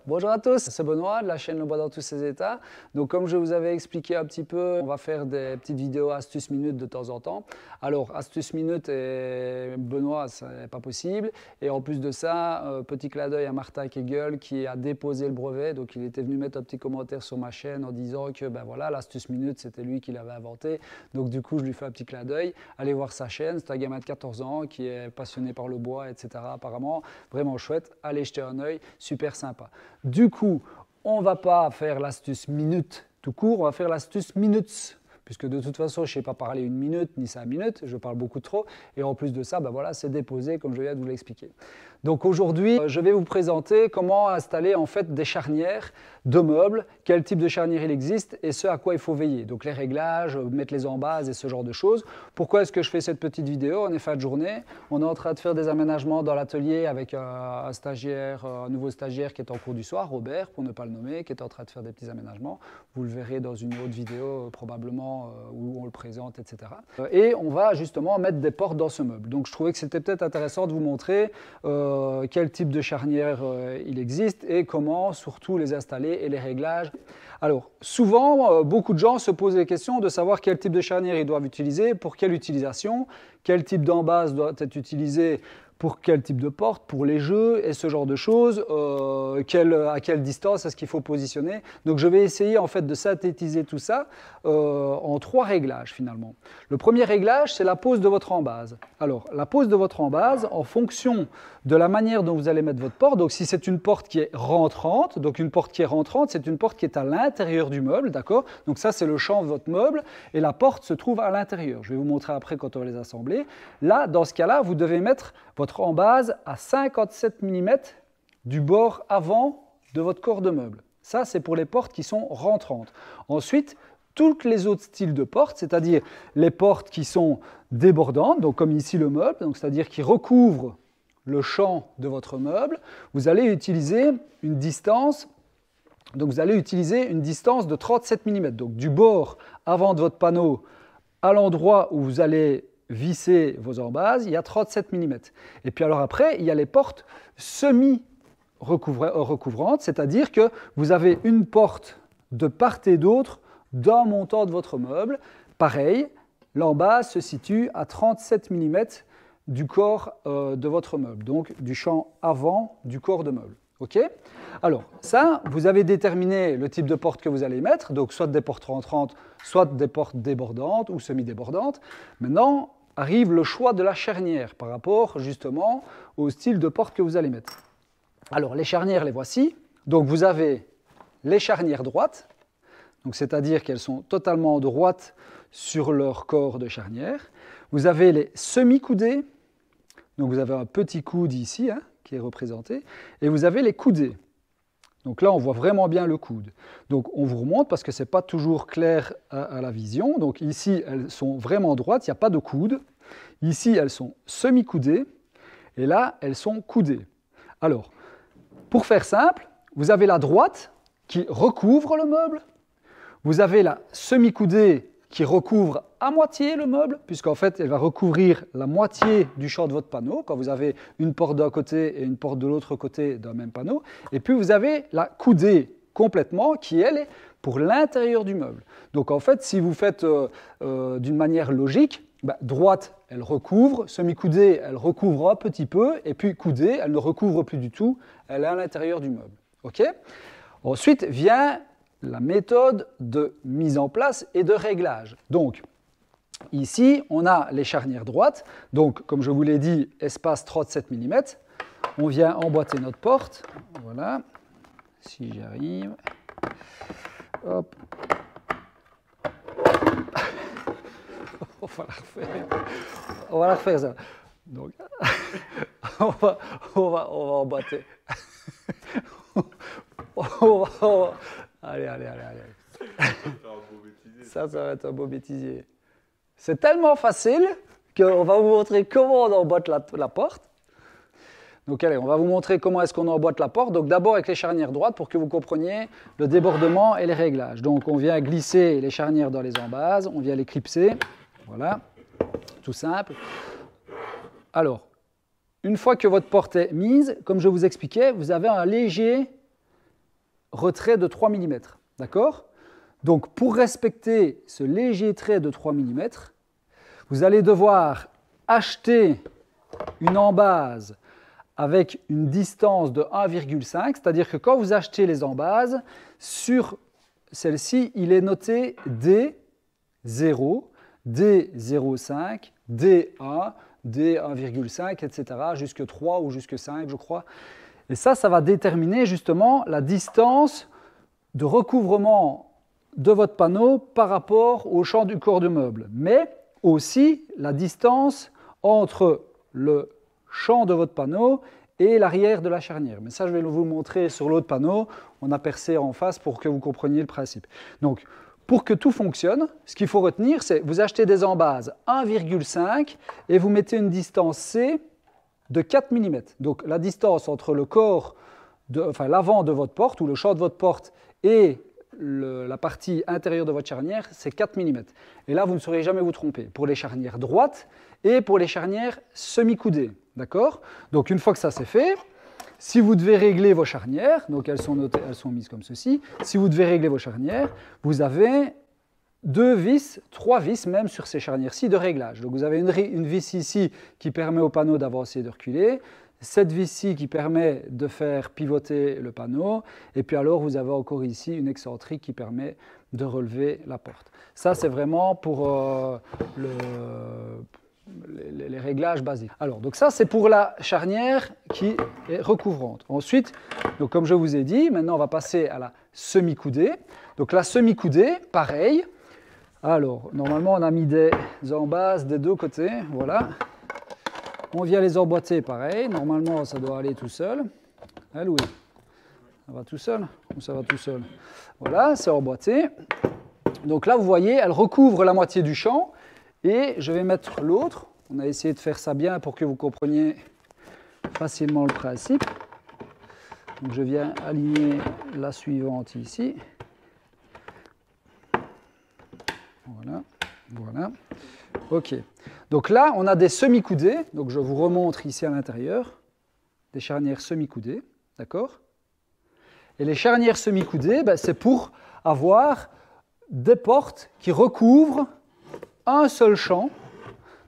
Bonjour à tous, c'est Benoît de la chaîne Le Bois dans tous ses états. Donc comme je vous avais expliqué un petit peu, on va faire des petites vidéos astuces minutes de temps en temps. Alors astuces minutes et Benoît, ce n'est pas possible. Et en plus de ça, petit clin d'œil à Martin Kegel qui a déposé le brevet. Donc il était venu mettre un petit commentaire sur ma chaîne en disant que ben voilà, l'astuce minute, c'était lui qui l'avait inventé. Donc du coup, je lui fais un petit clin d'œil. Allez voir sa chaîne, c'est un gamin de 14 ans qui est passionné par le bois, etc. Apparemment, vraiment chouette. Allez jeter un œil, super sympa. Du coup, on ne va pas faire l'astuce minute tout court, on va faire l'astuce minutes. Puisque de toute façon, je ne sais pas parler 1 minute ni 5 minutes, je parle beaucoup trop. Et en plus de ça, ben voilà, c'est déposé comme je viens de vous l'expliquer. Donc aujourd'hui, je vais vous présenter comment installer en fait des charnières de meubles, quel type de charnière il existe et ce à quoi il faut veiller. Donc les réglages, mettre les embases et ce genre de choses. Pourquoi est-ce que je fais cette petite vidéo? On est fin de journée, on est en train de faire des aménagements dans l'atelier avec un stagiaire, un nouveau stagiaire qui est en cours du soir, Robert, pour ne pas le nommer, qui est en train de faire des petits aménagements. Vous le verrez dans une autre vidéo probablement où on le présente, etc. Et on va justement mettre des portes dans ce meuble. Donc je trouvais que c'était peut-être intéressant de vous montrer quel type de charnière il existe et comment surtout les installer et les réglages. Alors souvent, beaucoup de gens se posent la question de savoir quel type de charnière ils doivent utiliser, pour quelle utilisation, quel type d'embase doit être utilisé pour quel type de porte, pour les jeux et ce genre de choses, à quelle distance est-ce qu'il faut positionner. Donc je vais essayer en fait de synthétiser tout ça en 3 réglages finalement. Le premier réglage, c'est la pose de votre embase. Alors la pose de votre embase, en fonction de la manière dont vous allez mettre votre porte, donc si c'est une porte qui est rentrante, donc une porte qui est rentrante, c'est une porte qui est à l'intérieur du meuble, d'accord? Donc ça c'est le champ de votre meuble et la porte se trouve à l'intérieur. Je vais vous montrer après quand on va les assembler. Là, dans ce cas-là, vous devez mettre votre embase à 57 mm du bord avant de votre corps de meuble. Ça, c'est pour les portes qui sont rentrantes. Ensuite, tous les autres styles de portes, c'est-à-dire les portes qui sont débordantes, donc comme ici le meuble, c'est-à-dire qui recouvrent le champ de votre meuble, vous allez utiliser une distance, de 37 mm. Donc du bord avant de votre panneau à l'endroit où vous allez visser vos embases, il y a 37 mm. Et puis alors après, il y a les portes semi-recouvrantes, c'est-à-dire que vous avez une porte de part et d'autre d'un montant de votre meuble. Pareil, l'embase se situe à 37 mm du corps de votre meuble, donc du champ avant du corps de meuble. OK ? Alors, ça, vous avez déterminé le type de porte que vous allez mettre, donc soit des portes rentrantes, soit des portes débordantes ou semi-débordantes. Maintenant, arrive le choix de la charnière par rapport justement au style de porte que vous allez mettre. Alors, les charnières, les voici. Donc, vous avez les charnières droites, c'est-à-dire qu'elles sont totalement droites sur leur corps de charnière. Vous avez les semi-coudées, donc vous avez un petit coude ici, qui est représenté, et vous avez les coudées. Donc là, on voit vraiment bien le coude. Donc on vous remonte parce que ce n'est pas toujours clair à la vision. Donc ici, elles sont vraiment droites, il n'y a pas de coude. Ici, elles sont semi-coudées, et là, elles sont coudées. Alors, pour faire simple, vous avez la droite qui recouvre le meuble, vous avez la semi-coudée qui recouvre à moitié le meuble, puisqu'en fait, elle va recouvrir la moitié du champ de votre panneau, quand vous avez une porte d'un côté et une porte de l'autre côté d'un même panneau. Et puis, vous avez la coudée complètement, qui, elle, est pour l'intérieur du meuble. Donc, en fait, si vous faites d'une manière logique, droite, elle recouvre, semi-coudée, elle recouvre un petit peu, et puis coudée, elle ne recouvre plus du tout, elle est à l'intérieur du meuble. OK ? Ensuite vient la méthode de mise en place et de réglage. Donc, ici, on a les charnières droites. Donc, comme je vous l'ai dit, espace 37 mm. On vient emboîter notre porte. Voilà. Si j'y arrive. Hop. On va la refaire ça. Donc, on va emboîter. Allez. Ça va être un beau bêtisier. C'est tellement facile qu'on va vous montrer comment on emboîte la porte. Donc allez, on va vous montrer comment est-ce qu'on emboîte la porte. Donc d'abord avec les charnières droites pour que vous compreniez le débordement et les réglages. Donc on vient glisser les charnières dans les embases, on vient les clipser. Voilà, tout simple. Alors, une fois que votre porte est mise, comme je vous expliquais, vous avez un léger retrait de 3 mm. D'accord? Donc, pour respecter ce léger trait de 3 mm, vous allez devoir acheter une embase avec une distance de 1,5, c'est-à-dire que quand vous achetez les embases, sur celle-ci, il est noté D0, D0,5, D1, D1,5, etc., jusque 3 ou jusque 5, je crois. Et ça va déterminer justement la distance de recouvrement de votre panneau par rapport au champ du corps de meuble, mais aussi la distance entre le champ de votre panneau et l'arrière de la charnière. Mais ça, je vais vous le montrer sur l'autre panneau. On a percé en face pour que vous compreniez le principe. Donc, pour que tout fonctionne, ce qu'il faut retenir, c'est vous achetez des embases 1,5 et vous mettez une distance C de 4 mm. Donc, la distance entre le corps, l'avant de votre porte ou le champ de votre porte et la partie intérieure de votre charnière, c'est 4 mm. Et là, vous ne saurez jamais vous tromper pour les charnières droites et pour les charnières semi-coudées. D'accord? Donc, une fois que ça c'est fait, si vous devez régler vos charnières, donc elles sont notées, elles sont mises comme ceci, si vous devez régler vos charnières, vous avez 2 vis, 3 vis même sur ces charnières-ci de réglage. Donc, vous avez une vis ici qui permet au panneau d'avancer et de reculer, cette vis-ci qui permet de faire pivoter le panneau, et puis alors vous avez encore ici une excentrique qui permet de relever la porte. Ça, c'est vraiment pour les réglages basiques. Alors, donc ça, c'est pour la charnière qui est recouvrante. Ensuite, donc comme je vous ai dit, maintenant on va passer à la semi-coudée. Donc la semi-coudée, pareil. Alors, normalement, on a mis des embases des deux côtés, voilà. On vient les emboîter pareil. Normalement, ça doit aller tout seul. Hein, Louis? Ça va tout seul? Ou ça va tout seul? Voilà, c'est emboîté. Donc là, vous voyez, elle recouvre la moitié du champ. Et je vais mettre l'autre. On a essayé de faire ça bien pour que vous compreniez facilement le principe. Donc je viens aligner la suivante ici. Voilà, voilà. OK. Donc là, on a des semi-coudées. Donc je vous remontre ici à l'intérieur. Des charnières semi-coudées. D'accord? Et les charnières semi-coudées, c'est pour avoir des portes qui recouvrent un seul champ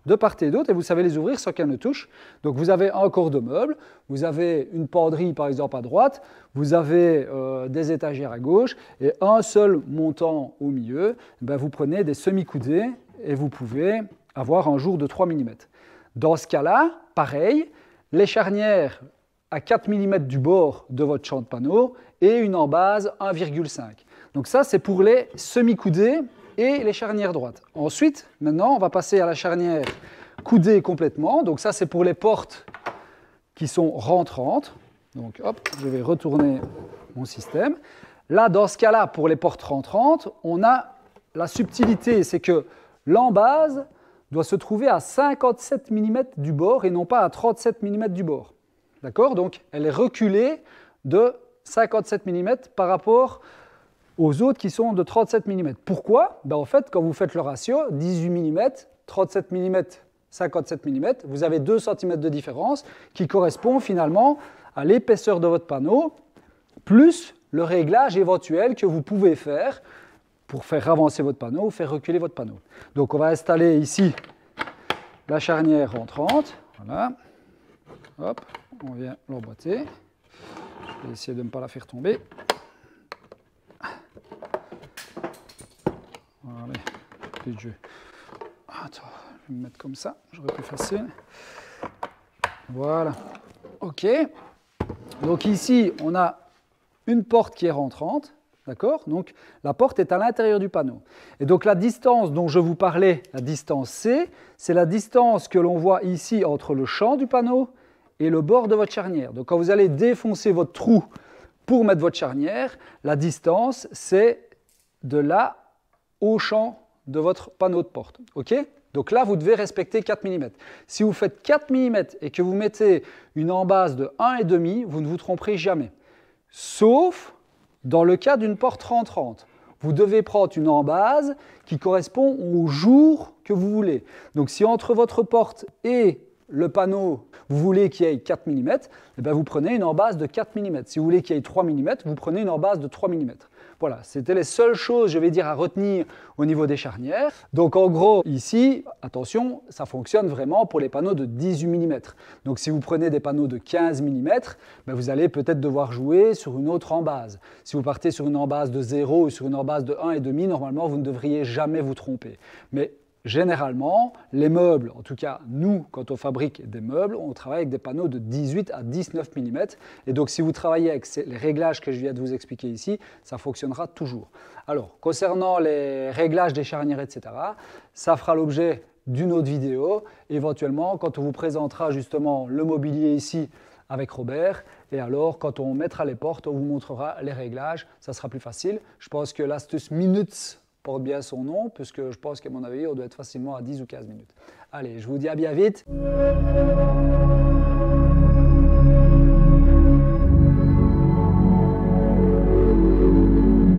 de part et d'autre, et vous savez les ouvrir sans qu'elles ne touchent. Donc vous avez un corps de meuble, vous avez une penderie par exemple à droite, vous avez des étagères à gauche, et un seul montant au milieu, vous prenez des semi-coudées, et vous pouvez avoir un jour de 3 mm. Dans ce cas-là, pareil, les charnières à 4 mm du bord de votre champ de panneau, et une embase 1,5. Donc ça, c'est pour les semi-coudées et les charnières droites. Ensuite, maintenant, on va passer à la charnière coudée complètement. Donc ça, c'est pour les portes qui sont rentrantes. Donc hop, je vais retourner mon système. Là, dans ce cas-là, pour les portes rentrantes, on a la subtilité, c'est que l'embase doit se trouver à 57 mm du bord et non pas à 37 mm du bord. D'accord? Donc, elle est reculée de 57 mm par rapport aux autres qui sont de 37 mm. Pourquoi? En fait, quand vous faites le ratio, 18 mm, 37 mm, 57 mm, vous avez 2 cm de différence qui correspond finalement à l'épaisseur de votre panneau, plus le réglage éventuel que vous pouvez faire pour faire avancer votre panneau ou faire reculer votre panneau. Donc on va installer ici la charnière rentrante. Voilà. Hop, on vient l'emboîter. Je vais essayer de ne pas la faire tomber. Voilà, petit jeu. Attends, je vais me mettre comme ça, j'aurais pu facile. Voilà, ok. Donc ici, on a une porte qui est rentrante, d'accord? Donc la porte est à l'intérieur du panneau. Et donc la distance dont je vous parlais, la distance C, c'est la distance que l'on voit ici entre le champ du panneau et le bord de votre charnière. Donc quand vous allez défoncer votre trou pour mettre votre charnière, la distance, c'est de là au champ de votre panneau de porte. OK? Donc là, vous devez respecter 4 mm. Si vous faites 4 mm et que vous mettez une embase de 1,5, vous ne vous tromperez jamais. Sauf dans le cas d'une porte rentrante. Vous devez prendre une embase qui correspond au jour que vous voulez. Donc si entre votre porte et le panneau, vous voulez qu'il y ait 4 mm, et bien vous prenez une embase de 4 mm. Si vous voulez qu'il y ait 3 mm, vous prenez une embase de 3 mm. Voilà, c'était les seules choses, je vais dire, à retenir au niveau des charnières. Donc en gros, ici, attention, ça fonctionne vraiment pour les panneaux de 18 mm. Donc si vous prenez des panneaux de 15 mm, ben vous allez peut-être devoir jouer sur une autre embase. Si vous partez sur une embase de 0 ou sur une embase de 1,5, normalement, vous ne devriez jamais vous tromper. Mais généralement, les meubles, en tout cas nous, quand on fabrique des meubles, on travaille avec des panneaux de 18 à 19 mm. Et donc si vous travaillez avec les réglages que je viens de vous expliquer ici, ça fonctionnera toujours. Alors, concernant les réglages des charnières, etc., ça fera l'objet d'une autre vidéo, éventuellement quand on vous présentera justement le mobilier ici avec Robert, et alors quand on mettra les portes, on vous montrera les réglages, ça sera plus facile. Je pense que l'astuce Minutes porte bien son nom, puisque je pense qu'à mon avis, on doit être facilement à 10 ou 15 minutes. Allez, je vous dis à bien vite.